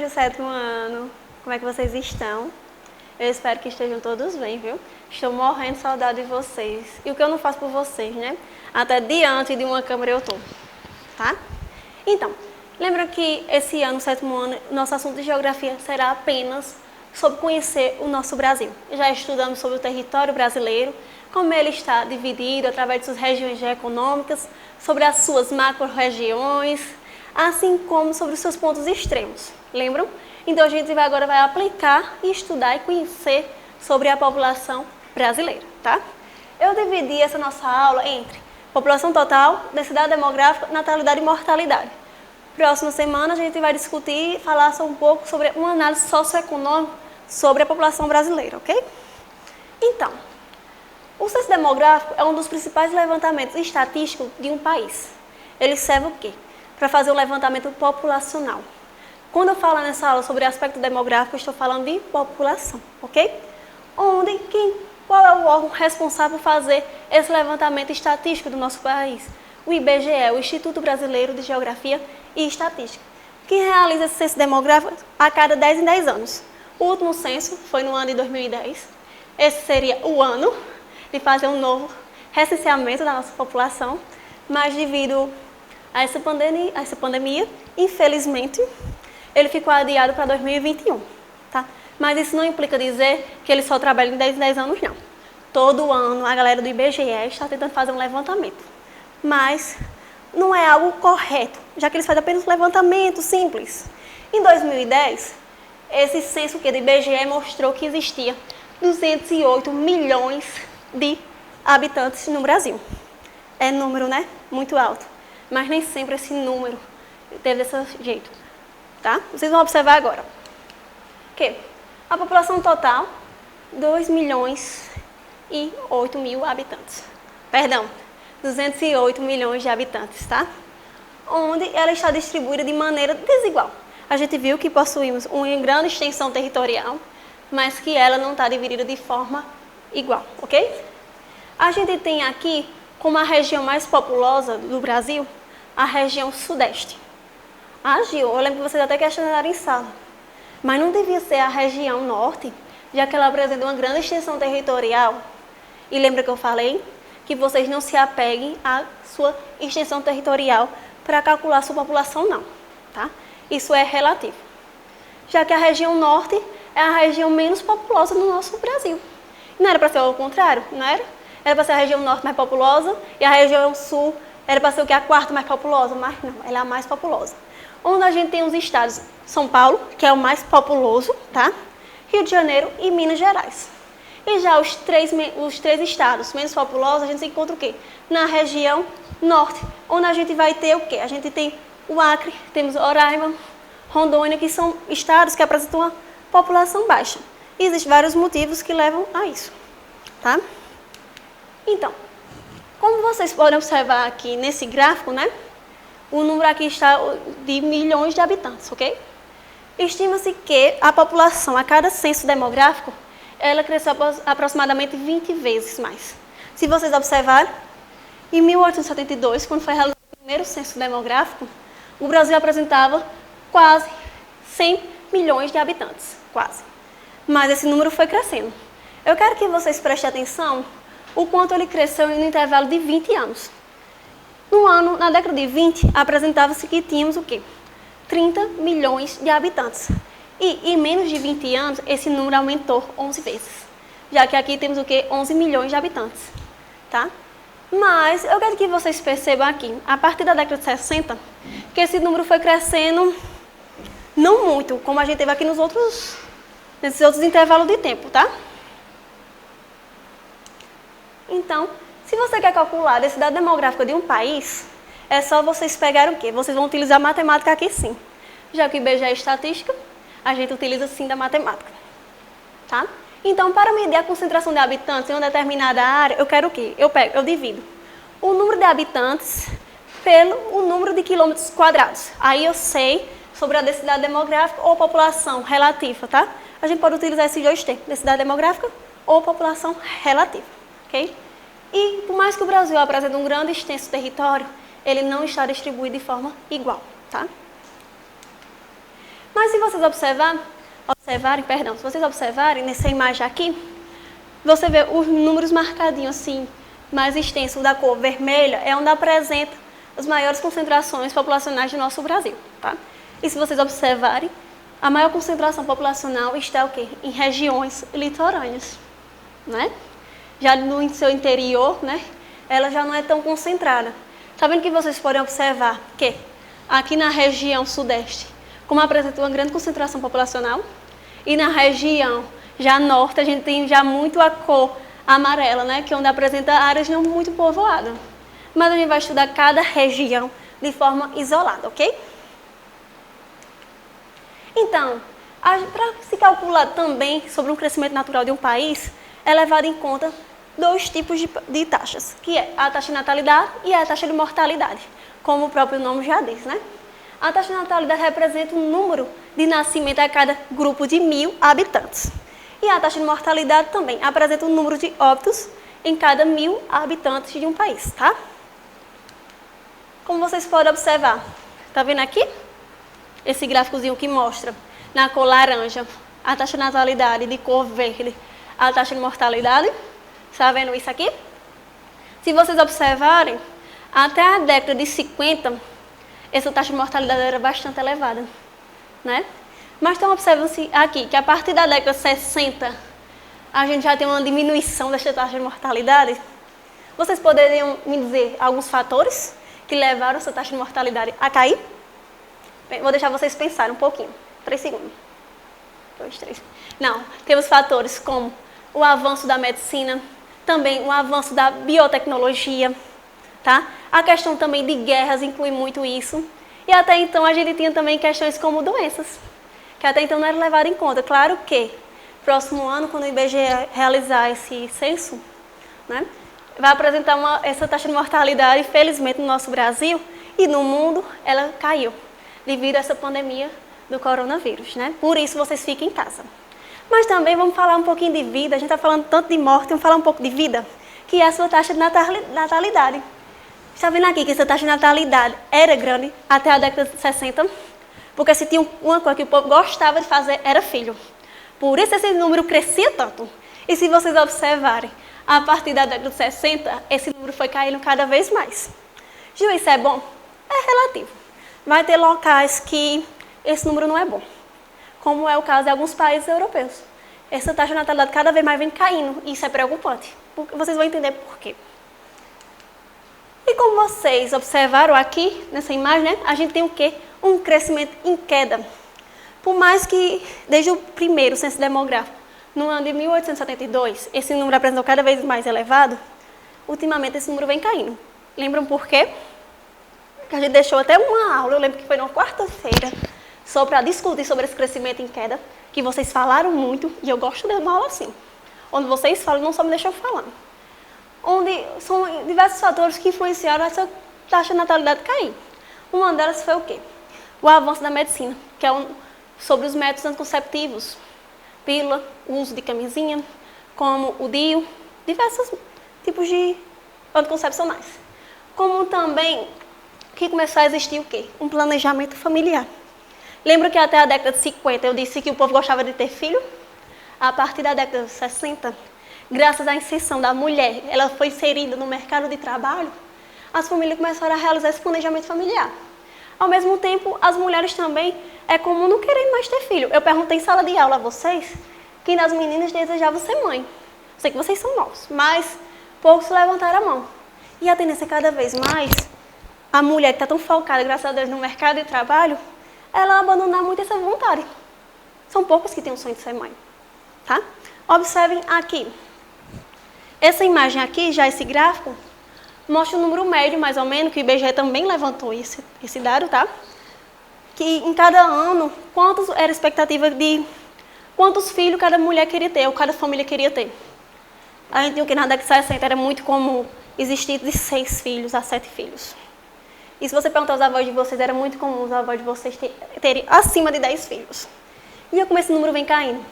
do sétimo ano, como é que vocês estão? Eu espero que estejam todos bem, viu? Estou morrendo de saudade de vocês. E o que eu não faço por vocês, né? Até diante de uma câmera eu tô, tá? Então, lembra que esse ano, sétimo ano, nosso assunto de geografia será apenas sobre conhecer o nosso Brasil. Já estudamos sobre o território brasileiro, como ele está dividido através de suas regiões geoeconômicas, sobre as suas macro-regiões, assim como sobre os seus pontos extremos. Lembram? Então a gente agora vai aplicar e estudar e conhecer sobre a população brasileira, tá? Eu dividi essa nossa aula entre população total, densidade demográfica, natalidade e mortalidade. Próxima semana a gente vai discutir e falar só um pouco sobre uma análise socioeconômica sobre a população brasileira, ok? Então, o censo demográfico é um dos principais levantamentos estatísticos de um país. Ele serve o quê? Para fazer o levantamento populacional. Quando eu falo nessa aula sobre aspecto demográfico, eu estou falando de população, ok? Qual é o órgão responsável por fazer esse levantamento estatístico do nosso país? O IBGE, o Instituto Brasileiro de Geografia e Estatística, que realiza esse censo demográfico a cada 10 em 10 anos. O último censo foi no ano de 2010. Esse seria o ano de fazer um novo recenseamento da nossa população, mas devido a essa pandemia, infelizmente, ele ficou adiado para 2021, tá? Mas isso não implica dizer que ele só trabalha em 10 em 10 anos, não. Todo ano a galera do IBGE está tentando fazer um levantamento, mas não é algo correto, já que eles fazem apenas um levantamento simples. Em 2010, esse censo do IBGE mostrou que existia 208 milhões de habitantes no Brasil. É número, né? Muito alto. Mas nem sempre esse número teve desse jeito, tá? Vocês vão observar agora. Que a população total, 2 milhões e 8 mil habitantes. Perdão, 208 milhões de habitantes, tá? Onde ela está distribuída de maneira desigual. A gente viu que possuímos uma grande extensão territorial, mas que ela não está dividida de forma igual, ok? A gente tem aqui, como a região mais populosa do Brasil, a região sudeste. Eu lembro que vocês até questionaram em sala, mas não devia ser a região norte, já que ela apresenta uma grande extensão territorial. E lembra que eu falei que vocês não se apeguem à sua extensão territorial para calcular sua população, não, tá? Isso é relativo. Já que a região norte é a região menos populosa do nosso Brasil. Não era para ser o contrário, não era? Era para ser a região norte mais populosa e a região sul era para ser o que? A quarta mais populosa, mas não, ela é a mais populosa. Onde a gente tem os estados São Paulo, que é o mais populoso, tá? Rio de Janeiro e Minas Gerais. E já os três estados menos populosos, a gente se encontra o quê? Na região norte, onde a gente vai ter o quê? A gente tem o Acre, temos Roraima, Rondônia, que são estados que apresentam uma população baixa. E existem vários motivos que levam a isso, tá? Então, como vocês podem observar aqui nesse gráfico, né? O número aqui está de milhões de habitantes, ok? Estima-se que a população, a cada censo demográfico, ela cresceu aproximadamente 20 vezes mais. Se vocês observarem, em 1872, quando foi realizado o primeiro censo demográfico, o Brasil apresentava quase 100 milhões de habitantes, quase. Mas esse número foi crescendo. Eu quero que vocês prestem atenção o quanto ele cresceu no intervalo de 20 anos. Na década de 20, apresentava-se que tínhamos o quê? 30 milhões de habitantes. E em menos de 20 anos, esse número aumentou 11 vezes. Já que aqui temos o quê? 11 milhões de habitantes, tá? Mas eu quero que vocês percebam aqui, a partir da década de 60, que esse número foi crescendo não muito, como a gente teve aqui nesses outros intervalos de tempo, tá? Então, se você quer calcular a densidade demográfica de um país, é só vocês pegarem o quê? Vocês vão utilizar matemática aqui sim. Já que o IBGE é estatística, a gente utiliza sim da matemática, tá? Então, para medir a concentração de habitantes em uma determinada área, eu quero o quê? Eu divido o número de habitantes pelo número de quilômetros quadrados. Aí eu sei sobre a densidade demográfica ou população relativa, tá? A gente pode utilizar esses dois termos, densidade demográfica ou população relativa, ok? E por mais que o Brasil apresente um grande e extenso território, ele não está distribuído de forma igual, tá? Mas se vocês observarem nessa imagem aqui, você vê os números marcadinhos assim, mais extensos da cor vermelha, é onde apresenta as maiores concentrações populacionais do nosso Brasil, tá? E se vocês observarem, a maior concentração populacional está o quê? Em regiões litorâneas, né? Já no seu interior, né? Ela já não é tão concentrada. Tá vendo que vocês podem observar que aqui na região sudeste, como apresenta uma grande concentração populacional, e na região já norte, a gente tem já muito a cor amarela, né? Que é onde apresenta áreas não muito povoadas. Mas a gente vai estudar cada região de forma isolada, ok? Então, para se calcular também sobre o crescimento natural de um país, é levado em conta dois tipos de taxas, que é a taxa de natalidade e a taxa de mortalidade, como o próprio nome já diz, né? A taxa de natalidade representa o número de nascimento a cada grupo de 1.000 habitantes. E a taxa de mortalidade também apresenta o número de óbitos em cada 1.000 habitantes de um país, tá? Como vocês podem observar, tá vendo aqui? Esse gráficozinho que mostra na cor laranja a taxa de natalidade, de cor verde a taxa de mortalidade. Está vendo isso aqui? Se vocês observarem, até a década de 50, essa taxa de mortalidade era bastante elevada, né? Mas estão observando aqui que a partir da década de 60, a gente já tem uma diminuição dessa taxa de mortalidade. Vocês poderiam me dizer alguns fatores que levaram essa taxa de mortalidade a cair? Bem, vou deixar vocês pensarem um pouquinho. 3 segundos. 2, 3. Não, temos fatores como o avanço da medicina, também o avanço da biotecnologia, tá? A questão também de guerras inclui muito isso. E até então a gente tinha também questões como doenças, que até então não era levado em conta. Claro que, próximo ano, quando o IBGE realizar esse censo, né, vai apresentar essa taxa de mortalidade, felizmente, no nosso Brasil e no mundo, ela caiu, devido a essa pandemia do coronavírus, né? Por isso, vocês fiquem em casa. Mas também vamos falar um pouquinho de vida. A gente está falando tanto de morte, vamos falar um pouco de vida, que é a sua taxa de natalidade. Está vendo aqui que essa taxa de natalidade era grande até a década de 60? Porque se tinha uma coisa que o povo gostava de fazer, era filho. Por isso esse número crescia tanto. E se vocês observarem, a partir da década de 60, esse número foi caindo cada vez mais. Ju, isso é bom? É relativo. Vai ter locais que esse número não é bom, como é o caso de alguns países europeus. Essa taxa de natalidade cada vez mais vem caindo, e isso é preocupante. Vocês vão entender por quê. E como vocês observaram aqui, nessa imagem, né, a gente tem o quê? Um crescimento em queda. Por mais que, desde o primeiro censo demográfico, no ano de 1872, esse número apresentou cada vez mais elevado, ultimamente esse número vem caindo. Lembram por quê? Que a gente deixou até uma aula, eu lembro que foi na quarta-feira, só para discutir sobre esse crescimento em queda, que vocês falaram muito, e eu gosto de uma aula assim, onde vocês falam, não só me deixam falando. Onde são diversos fatores que influenciaram essa taxa de natalidade cair. Uma delas foi o quê? O avanço da medicina, que é sobre os métodos anticonceptivos, pílula, uso de camisinha, como o DIU, diversos tipos de anticoncepcionais. Como também que começou a existir o quê? Um planejamento familiar. Lembra que até a década de 50 eu disse que o povo gostava de ter filho? A partir da década de 60, graças à inserção da mulher, ela foi inserida no mercado de trabalho, as famílias começaram a realizar esse planejamento familiar. Ao mesmo tempo, as mulheres também, é comum não querem mais ter filho. Eu perguntei em sala de aula a vocês, que as meninas desejavam ser mãe. Sei que vocês são novos, mas poucos levantaram a mão. E a tendência é cada vez mais, a mulher que está tão focada, graças a Deus, no mercado de trabalho, ela abandonar muito essa vontade. São poucos que têm o sonho de ser mãe, tá? Observem aqui. Essa imagem aqui, já esse gráfico, mostra o número médio, mais ou menos, que o IBGE também levantou esse dado, tá? Que em cada ano, era a expectativa de quantos filhos cada mulher queria ter, ou cada família queria ter. A gente viu que na década de 60 era muito comum existir de 6 filhos a 7 filhos. E se você perguntar aos avós de vocês, era muito comum os avós de vocês terem acima de 10 filhos. E como esse número vem caindo?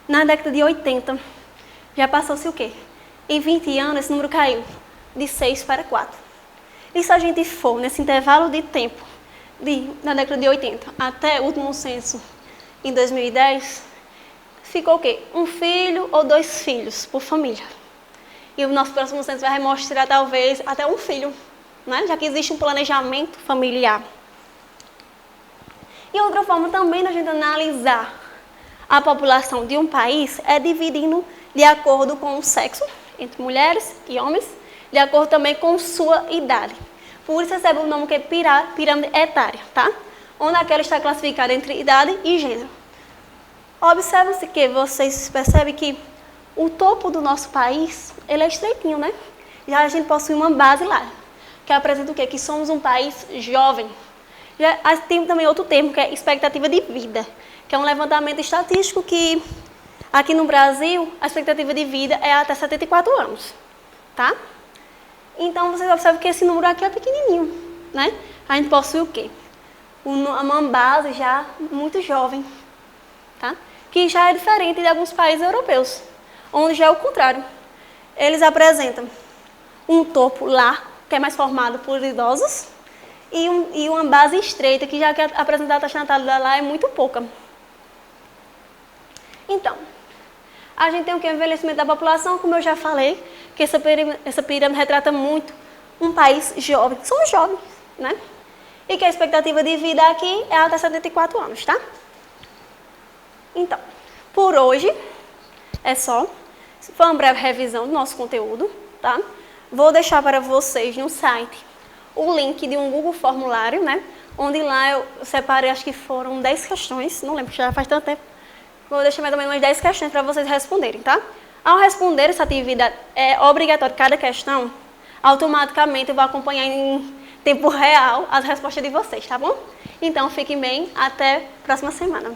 Na década de 80, já passou-se o quê? Em 20 anos, esse número caiu de 6 para 4. E se a gente for, nesse intervalo de tempo, na década de 80 até o último censo em 2010, ficou o quê? 1 filho ou 2 filhos por família. E o nosso próximo censo vai mostrar talvez até 1 filho, né? Já que existe um planejamento familiar. E outra forma também da gente analisar a população de um país é dividindo de acordo com o sexo, entre mulheres e homens, de acordo também com sua idade. Por isso recebe o nome que é pirâmide etária, tá? Onde aquela está classificada entre idade e gênero. Observe-se que vocês percebem que o topo do nosso país, ele é estreitinho, né? Já a gente possui uma base lá, que apresenta o quê? Que somos um país jovem. Já tem também outro termo, que é expectativa de vida, que é um levantamento estatístico que, aqui no Brasil, a expectativa de vida é até 74 anos, tá? Então, vocês observam que esse número aqui é pequenininho, né? A gente possui o quê? Uma base já muito jovem, tá? Que já é diferente de alguns países europeus, onde já é o contrário. Eles apresentam um topo lá, que é mais formado por idosos, e uma base estreita, que já que apresentar a taxa de natalidade lá é muito pouca. Então, a gente tem o que? O envelhecimento da população, como eu já falei, que essa pirâmide retrata muito um país jovem. Somos jovens, né? E que a expectativa de vida aqui é até 74 anos, tá? Então, por hoje é só. Foi uma breve revisão do nosso conteúdo, tá? Vou deixar para vocês no site o link de um Google Formulário, né? Onde lá eu separei, acho que foram 10 questões, não lembro, já faz tanto tempo. Vou deixar mais ou menos umas 10 questões para vocês responderem, tá? Ao responder essa atividade, é obrigatório cada questão, automaticamente eu vou acompanhar em tempo real as respostas de vocês, tá bom? Então, fiquem bem, até a próxima semana.